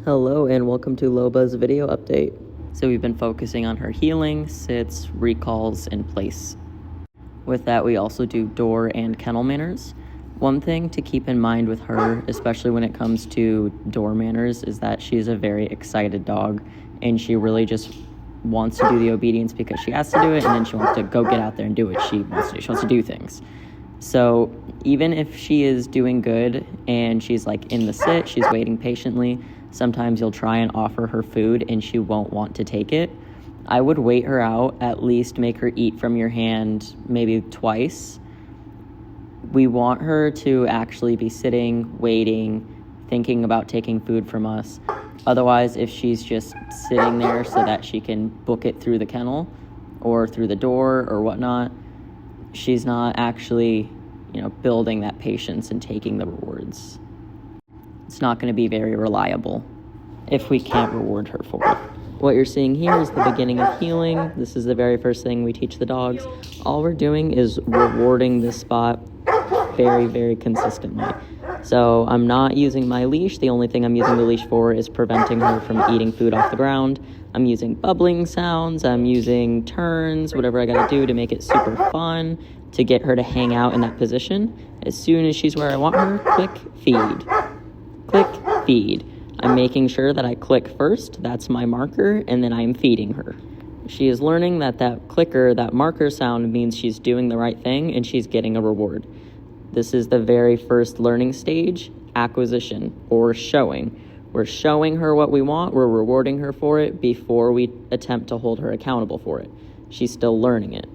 Hello and welcome to Lobas video update. So we've been focusing on her healing, sits, recalls, and place. With that, we also do door and kennel manners. One thing to keep in mind with her, especially when it comes to door manners, is that she's a very excited dog and she really just wants to do the obedience because she has to do it, and then she wants to go get out there and do what she wants to do. She wants to do things. So even if she is doing good and she's like in the sit, she's waiting patiently, sometimes you'll try and offer her food and she won't want to take it. I would wait her out, at least make her eat from your hand maybe twice. We want her to actually be sitting, waiting, thinking about taking food from us. Otherwise, if she's just sitting there so that she can book it through the kennel or through the door or whatnot, she's not actually, building that patience and taking the rewards. It's not going to be very reliable if we can't reward her for it. What you're seeing here is the beginning of healing. This is the very first thing we teach the dogs. All we're doing is rewarding this spot very, very consistently. So I'm not using my leash. The only thing I'm using the leash for is preventing her from eating food off the ground. I'm using bubbling sounds. I'm using turns, whatever I gotta do to make it super fun, to get her to hang out in that position. As soon as she's where I want her, click, feed. Click, feed. I'm making sure that I click first. That's my marker, and then I'm feeding her. She is learning that clicker, that marker sound means she's doing the right thing and she's getting a reward. This is the very first learning stage, acquisition, or showing. We're showing her what we want, we're rewarding her for it before we attempt to hold her accountable for it. She's still learning it.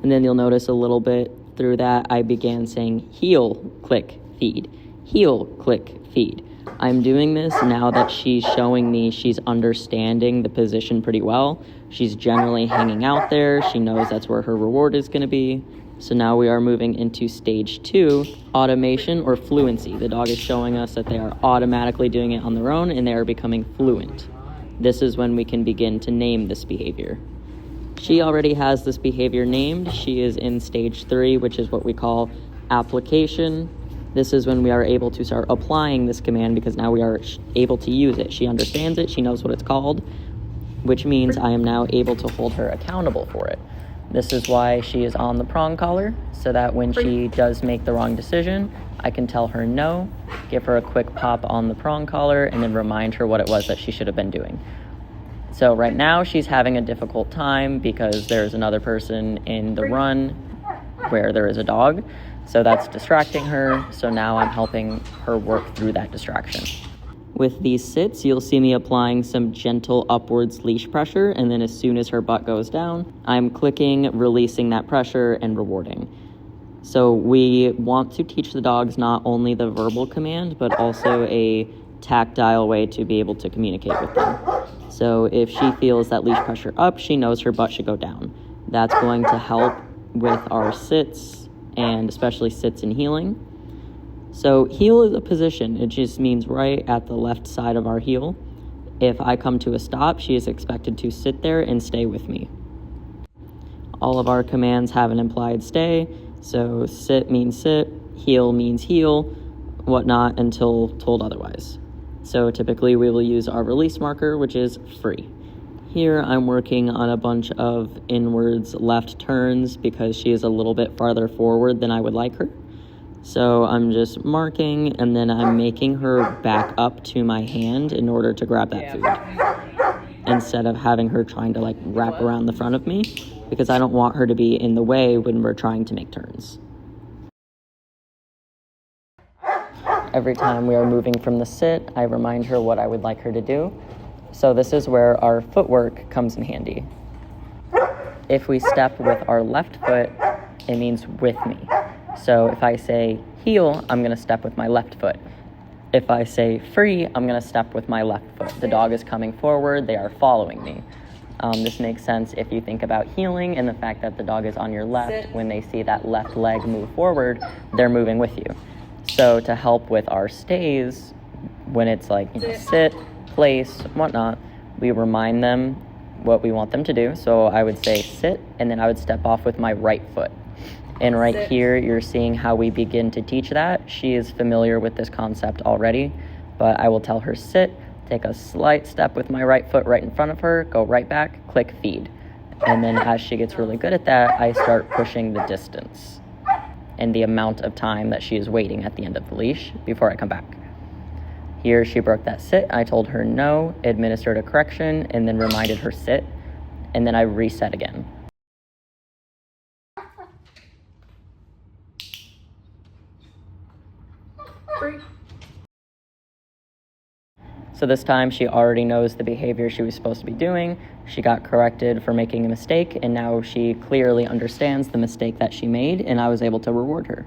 And then you'll notice a little bit through that, I began saying heel, click, feed. Heel, click, feed. I'm doing this now that she's showing me she's understanding the position pretty well. She's generally hanging out there. She knows that's where her reward is going to be. So now we are moving into stage 2, automation or fluency. The dog is showing us that they are automatically doing it on their own and they are becoming fluent. This is when we can begin to name this behavior. She already has this behavior named. She is in stage 3, which is what we call application. This is when we are able to start applying this command because now we are able to use it. She understands it. She knows what it's called, which means I am now able to hold her accountable for it. This is why she is on the prong collar, so that when she does make the wrong decision, I can tell her no, give her a quick pop on the prong collar, and then remind her what it was that she should have been doing. So right now she's having a difficult time because there's another person in the run where there is a dog. So that's distracting her. So now I'm helping her work through that distraction. With these sits, you'll see me applying some gentle upwards leash pressure, and then as soon as her butt goes down, I'm clicking, releasing that pressure, and rewarding. So we want to teach the dogs not only the verbal command, but also a tactile way to be able to communicate with them. So if she feels that leash pressure up, she knows her butt should go down. That's going to help with our sits, and especially sits and healing. So heel is a position. It just means right at the left side of our heel. If I come to a stop, she is expected to sit there and stay with me. All of our commands have an implied stay. So sit means sit, heel means heel, whatnot, until told otherwise. So typically we will use our release marker, which is free. Here I'm working on a bunch of inwards left turns because she is a little bit farther forward than I would like her. So I'm just marking, and then I'm making her back up to my hand in order to grab that food, instead of having her trying to wrap around the front of me, because I don't want her to be in the way when we're trying to make turns. Every time we are moving from the sit, I remind her what I would like her to do. So this is where our footwork comes in handy. If we step with our left foot, it means with me. So if I say heel, I'm going to step with my left foot. If I say free, I'm going to step with my left foot. The dog is coming forward. They are following me. This makes sense if you think about healing and the fact that the dog is on your left. When they see that left leg move forward, they're moving with you. So to help with our stays, when it's sit, place, whatnot, we remind them what we want them to do. So I would say sit, and then I would step off with my right foot. And right here, you're seeing how we begin to teach that. She is familiar with this concept already, but I will tell her sit, take a slight step with my right foot right in front of her, go right back, click feed. And then as she gets really good at that, I start pushing the distance and the amount of time that she is waiting at the end of the leash before I come back. Here she broke that sit. I told her no, administered a correction, and then reminded her sit, and then I reset again. So this time she already knows the behavior she was supposed to be doing. She got corrected for making a mistake, and now she clearly understands the mistake that she made, and I was able to reward her.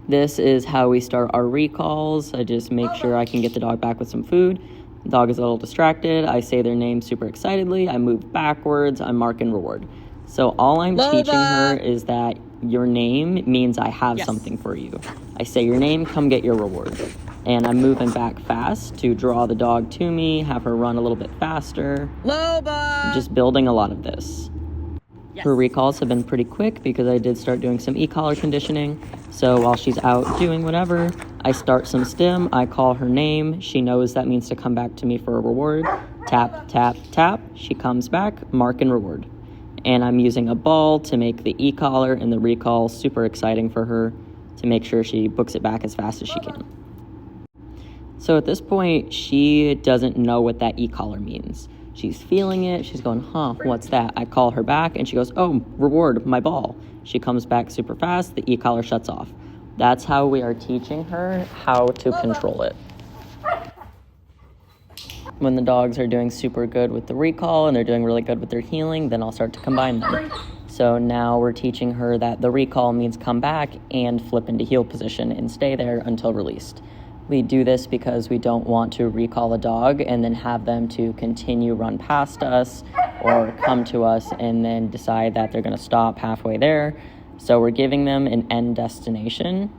This is how we start our recalls. I just make sure I can get the dog back with some food. The dog is a little distracted. I say their name super excitedly. I move backwards. I mark and reward. So all I'm teaching her is that your name means I have something for you. I say your name, come get your reward. And I'm moving back fast to draw the dog to me, have her run a little bit faster. Lobas! I'm just building a lot of this. Her recalls have been pretty quick because I did start doing some e-collar conditioning. So while she's out doing whatever, I start some stim, I call her name. She knows that means to come back to me for a reward. Tap, tap, tap. She comes back, mark and reward. And I'm using a ball to make the e-collar and the recall super exciting for her to make sure she books it back as fast as she can. So at this point, she doesn't know what that e-collar means. She's feeling it. She's going, what's that? I call her back and she goes, oh, reward, my ball. She comes back super fast. The e-collar shuts off. That's how we are teaching her how to control it. When the dogs are doing super good with the recall and they're doing really good with their healing, then I'll start to combine them. So now we're teaching her that the recall means come back and flip into heel position and stay there until released. We do this because we don't want to recall a dog and then have them to continue run past us or come to us and then decide that they're going to stop halfway there. So we're giving them an end destination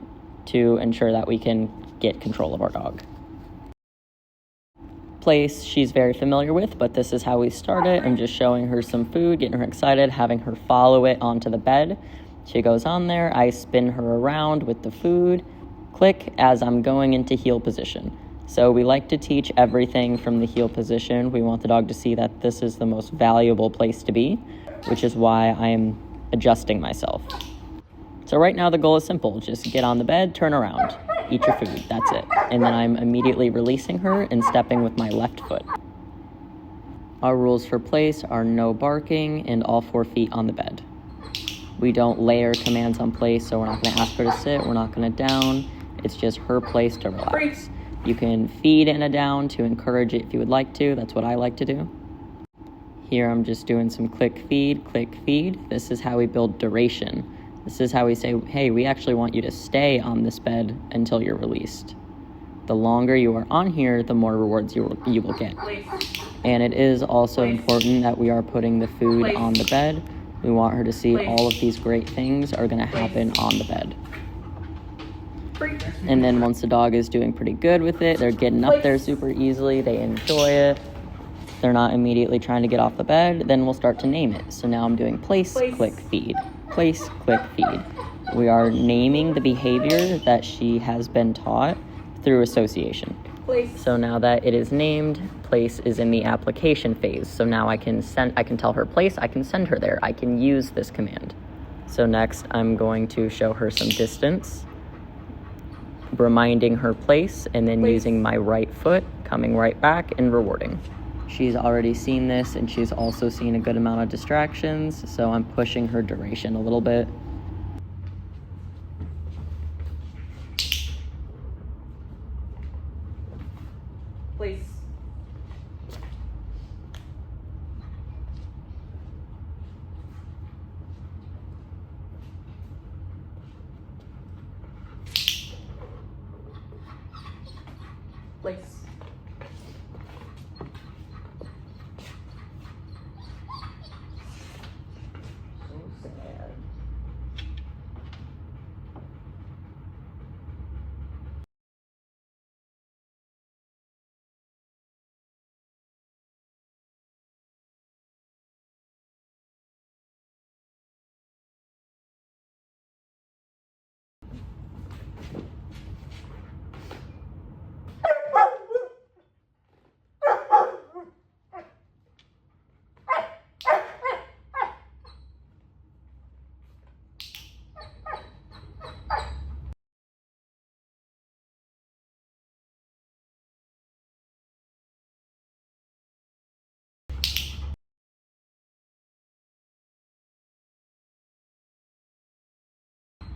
to ensure that we can get control of our dog. Place she's very familiar with, but this is how we start it. I'm just showing her some food, getting her excited, having her follow it onto the bed. She goes on there. I spin her around with the food. Click as I'm going into heel position. So we like to teach everything from the heel position. We want the dog to see that this is the most valuable place to be, which is why I'm adjusting myself. So right now the goal is simple. Just get on the bed, turn around, eat your food. That's it. And then I'm immediately releasing her and stepping with my left foot. Our rules for place are no barking and all 4 feet on the bed. We don't layer commands on place, so we're not going to ask her to sit. We're not going to down. It's just her place to relax. You can feed in a down to encourage it if you would like to. That's what I like to do. Here I'm just doing some click feed. This is how we build duration. This is how we say, hey, we actually want you to stay on this bed until you're released. The longer you are on here, the more rewards you will get. And it is also important that we are putting the food on the bed. We want her to see all of these great things are going to happen on the bed. And then once the dog is doing pretty good with it, they're getting up there super easily, they enjoy it, they're not immediately trying to get off the bed, then we'll start to name it. So now I'm doing place, click, feed. Place, click, feed. We are naming the behavior that she has been taught through association. So now that it is named, place is in the application phase. So now I can tell her place, I can send her there. I can use this command. So next I'm going to show her some distance, reminding her place, and then using my right foot, coming right back and rewarding. She's already seen this and she's also seen a good amount of distractions, so I'm pushing her duration a little bit. Place. Place.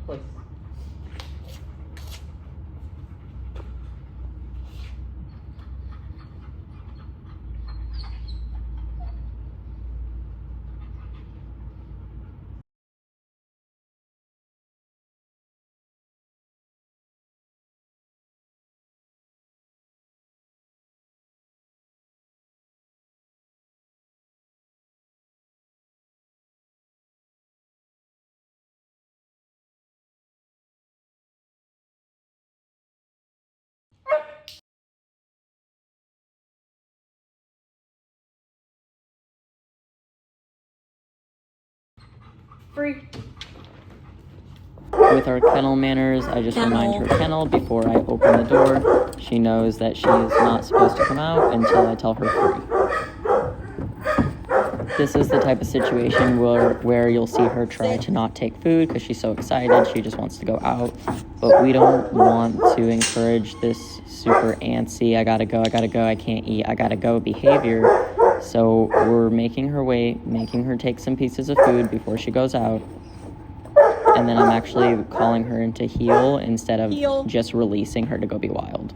Place. Free. With our kennel manners, I just remind her kennel before I open the door. She knows that she is not supposed to come out until I tell her free. This is the type of situation where you'll see her try to not take food because she's so excited. She just wants to go out. But we don't want to encourage this super antsy, I gotta go, I can't eat, I gotta go behavior. So we're making her wait, making her take some pieces of food before she goes out. And then I'm actually calling her into heel instead of just releasing her to go be wild.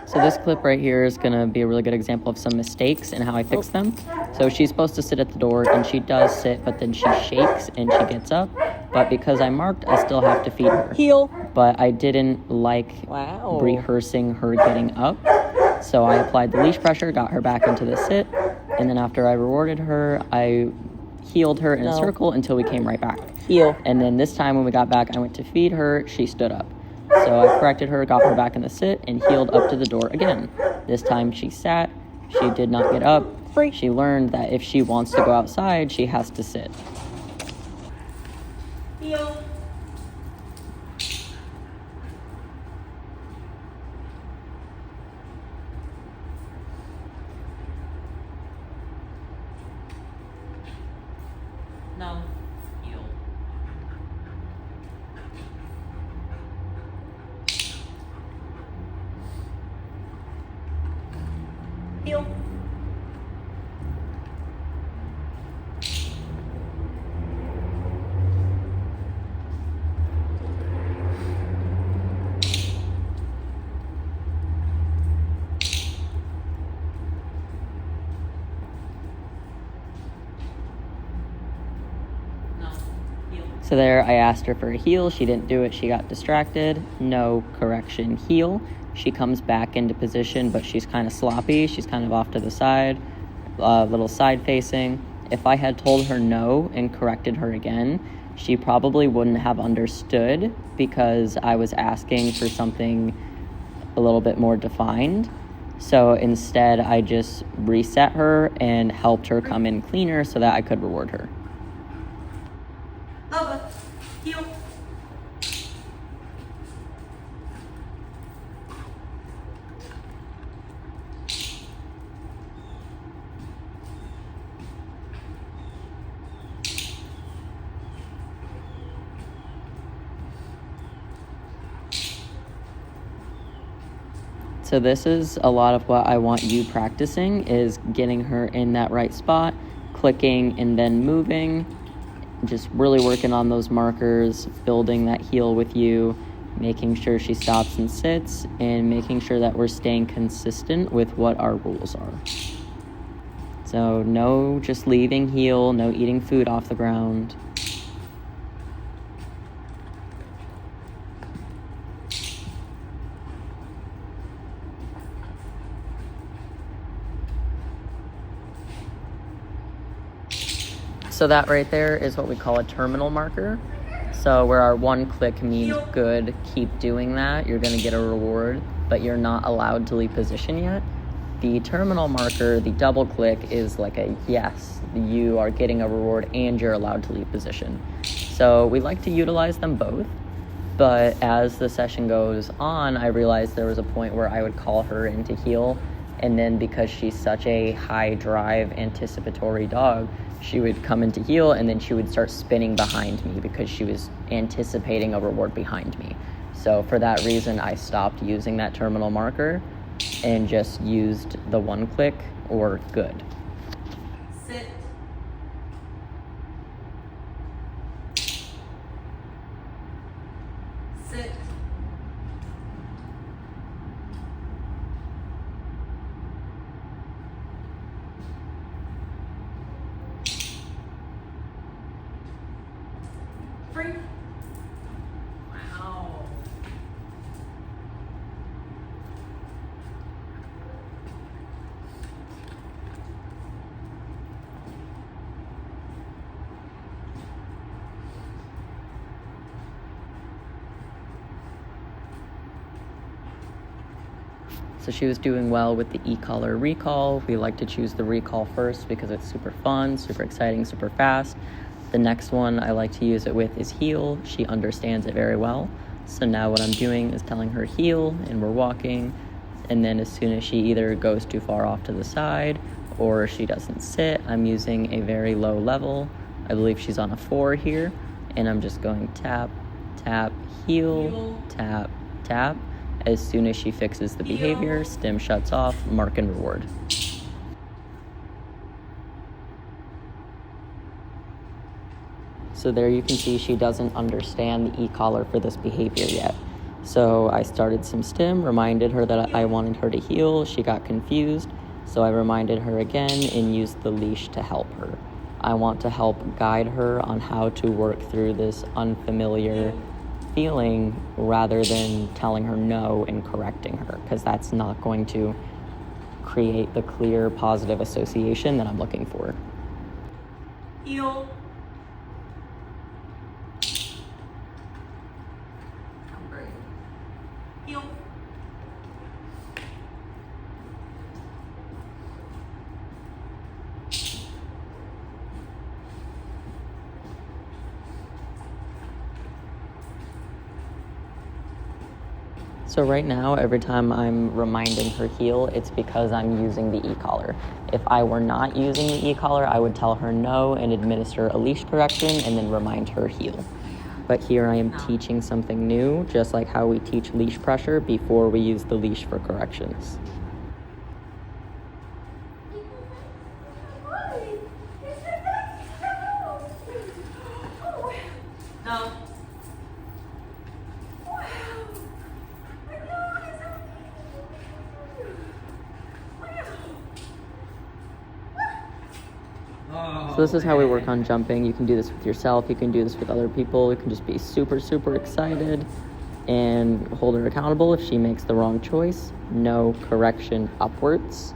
So this clip right here is going to be a really good example of some mistakes and how I fix them. So she's supposed to sit at the door, and she does sit, but then she shakes and she gets up. But because I marked, I still have to feed her. Heel. But I didn't like rehearsing her getting up. So I applied the leash pressure, got her back into the sit. And then after I rewarded her, I heeled her in a circle until we came right back. Heel. And then this time when we got back, I went to feed her, she stood up. So I corrected her, got her back in the sit, and heeled up to the door again. This time she sat, she did not get up. Free. She learned that if she wants to go outside, she has to sit. Heel. No. Heel. Heel. So there, I asked her for a heel. She didn't do it. She got distracted. No correction, heel. She comes back into position, but she's kind of sloppy. She's kind of off to the side, little side facing. If I had told her no and corrected her again, she probably wouldn't have understood because I was asking for something a little bit more defined. So instead, I just reset her and helped her come in cleaner so that I could reward her. Lobas. Heel. So this is a lot of what I want you practicing, is getting her in that right spot, clicking and then moving, just really working on those markers, building that heel with you, making sure she stops and sits, and making sure that we're staying consistent with what our rules are. So no just leaving heel, no eating food off the ground. So that right there is what we call a terminal marker. So where our one click means good, keep doing that, you're going to get a reward, but you're not allowed to leave position yet. The terminal marker, the double click, is like a yes, you are getting a reward and you're allowed to leave position. So we like to utilize them both, but as the session goes on, I realized there was a point where I would call her into heel, and then because she's such a high drive, anticipatory dog, she would come into heel and then she would start spinning behind me because she was anticipating a reward behind me. So for that reason, I stopped using that terminal marker and just used the one click or good. Sit. So she was doing well with the e-collar recall. We like to choose the recall first because it's super fun, super exciting, super fast. The next one I like to use it with is heel. She understands it very well. So now what I'm doing is telling her heel, and we're walking. And then as soon as she either goes too far off to the side or she doesn't sit, I'm using a very low level. I believe she's on a 4 here. And I'm just going tap, tap, heel, tap, tap. As soon as she fixes the behavior, stim shuts off, mark and reward. So there you can see she doesn't understand the e-collar for this behavior yet. So I started some stim, reminded her that I wanted her to heel. She got confused, so I reminded her again and used the leash to help her. I want to help guide her on how to work through this unfamiliar feeling rather than telling her no and correcting her, because that's not going to create the clear positive association that I'm looking for. Heel. Heel. So right now, every time I'm reminding her heel, it's because I'm using the e-collar. If I were not using the e-collar, I would tell her no and administer a leash correction and then remind her heel. But here I am teaching something new, just like how we teach leash pressure before we use the leash for corrections. No. So this is how we work on jumping. You can do this with yourself. You can do this with other people. You can just be super, super excited and hold her accountable if she makes the wrong choice. No correction upwards.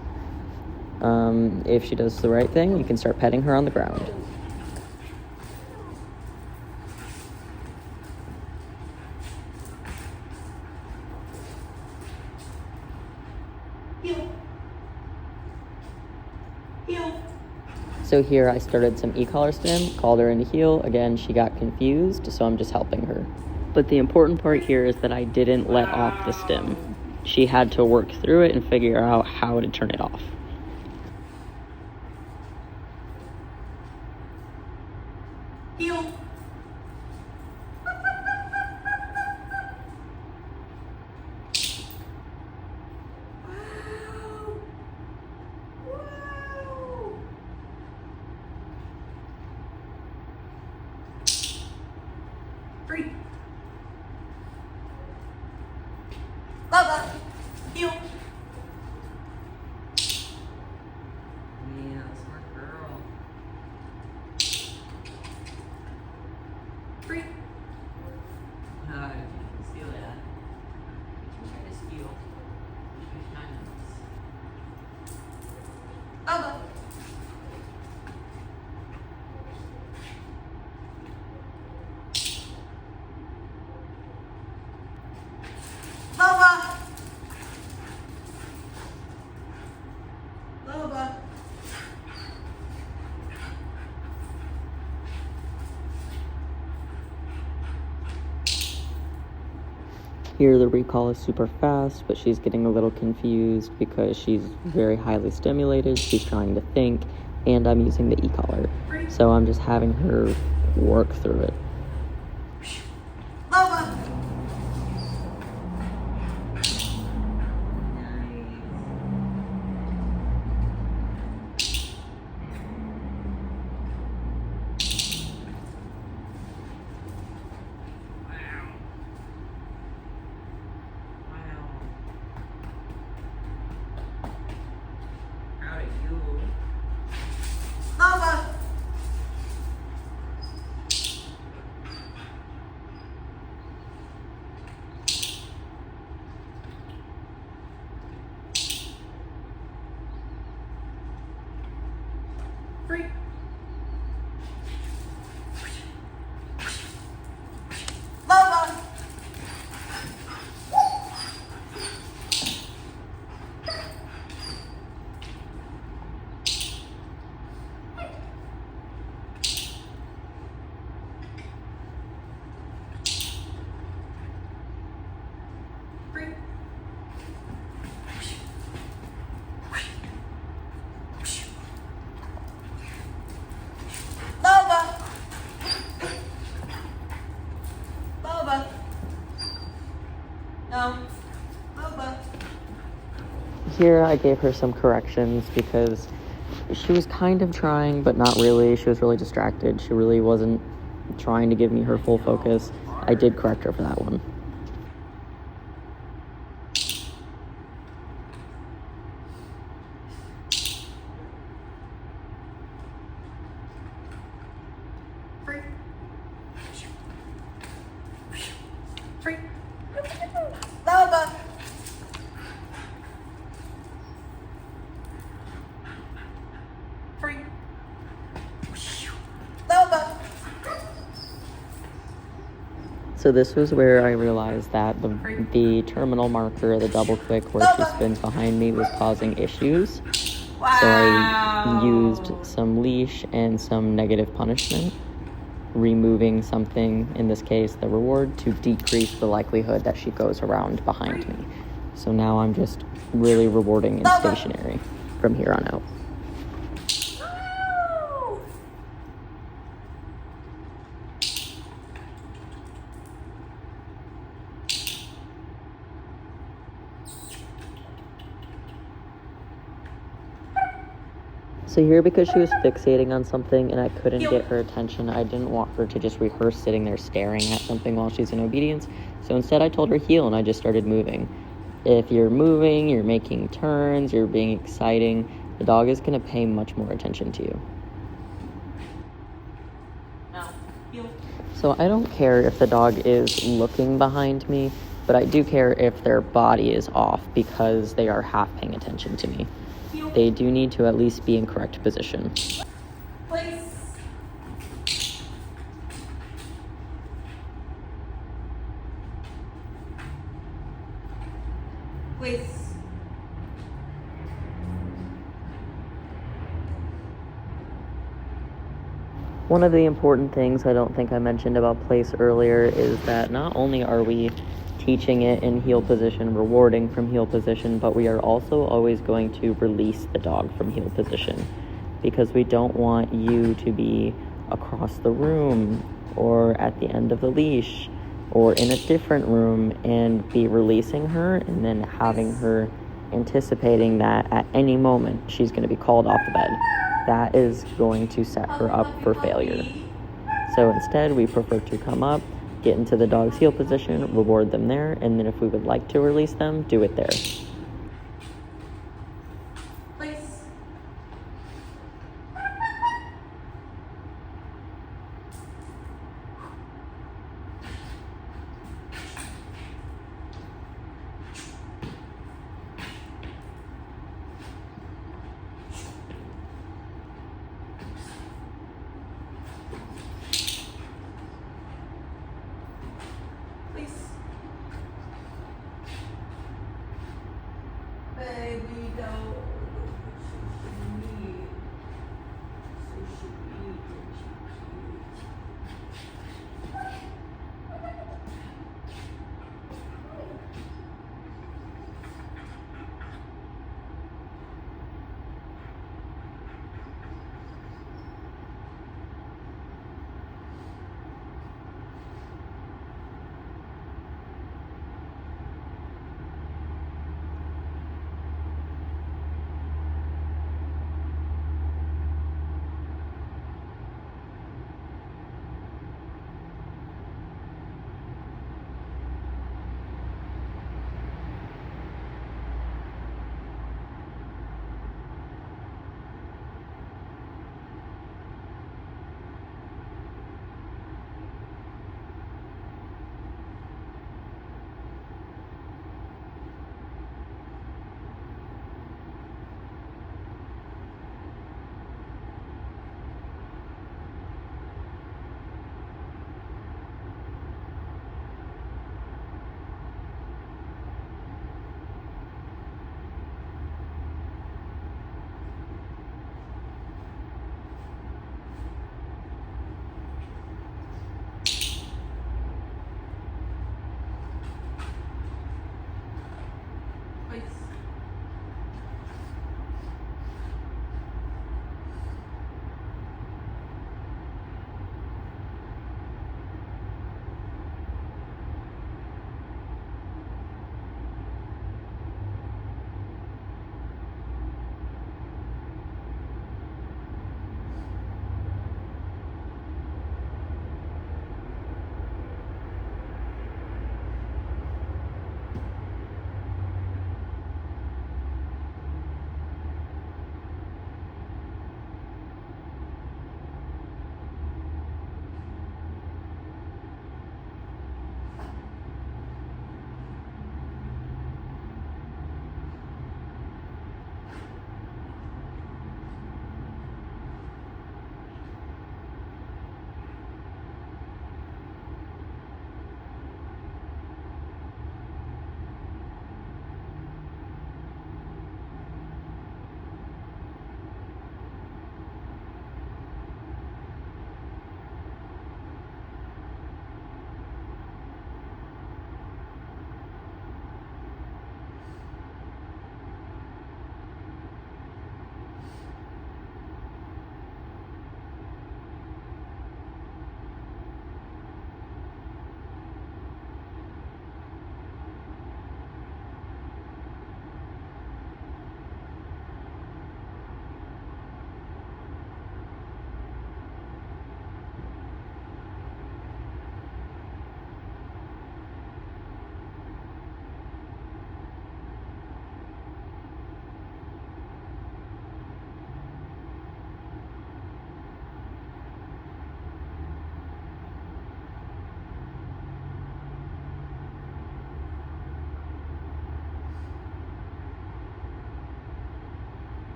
If she does the right thing, you can start petting her on the ground. Heel. Heel. So here I started some e-collar stim, called her into heel. Again, she got confused, so I'm just helping her. But the important part here is that I didn't let off the stim. She had to work through it and figure out how to turn it off. Heel. Free. Lobas. Heel. Yeah, smart girl. Free. You can steal that. You try to steal. Lobas. Loba! Loba! Here the recall is super fast, but she's getting a little confused because she's very highly stimulated. She's trying to think, and I'm using the e-collar. So I'm just having her work through it. Loba! Loba! Free. Loba! here I gave her some corrections because she was kind of trying, but not really. She was really distracted. She really wasn't trying to give me her full focus. I did correct her for that one. Free. Free. Loba. Free. Loba. So this was where I realized that the terminal marker, the double click where she spins behind me, was causing issues. Wow. So I used some leash and some negative punishment, removing something, in this case the reward, to decrease the likelihood that she goes around behind me. So now I'm just really rewarding and stationary from here on out. So here, because she was fixating on something and I couldn't get her attention, I didn't want her to just rehearse sitting there staring at something while she's in obedience. So instead I told her heel and I just started moving. If you're moving, you're making turns, you're being exciting, the dog is going to pay much more attention to you. No. Heel. So I don't care if the dog is looking behind me, but I do care if their body is off because they are half paying attention to me. They do need to at least be in correct position. Place. Place. One of the important things I don't think I mentioned about place earlier is that not only are we teaching it in heel position, rewarding from heel position, but we are also always going to release the dog from heel position because we don't want you to be across the room or at the end of the leash or in a different room and be releasing her and then having her anticipating that at any moment she's going to be called off the bed. That is going to set her up for failure. So instead, we prefer to come up, get into the dog's heel position, reward them there, and then if we would like to release them, do it there. Place. Place.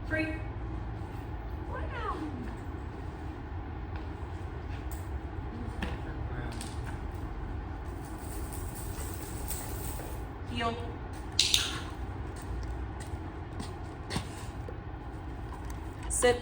Free. Wow. Heel. Sit.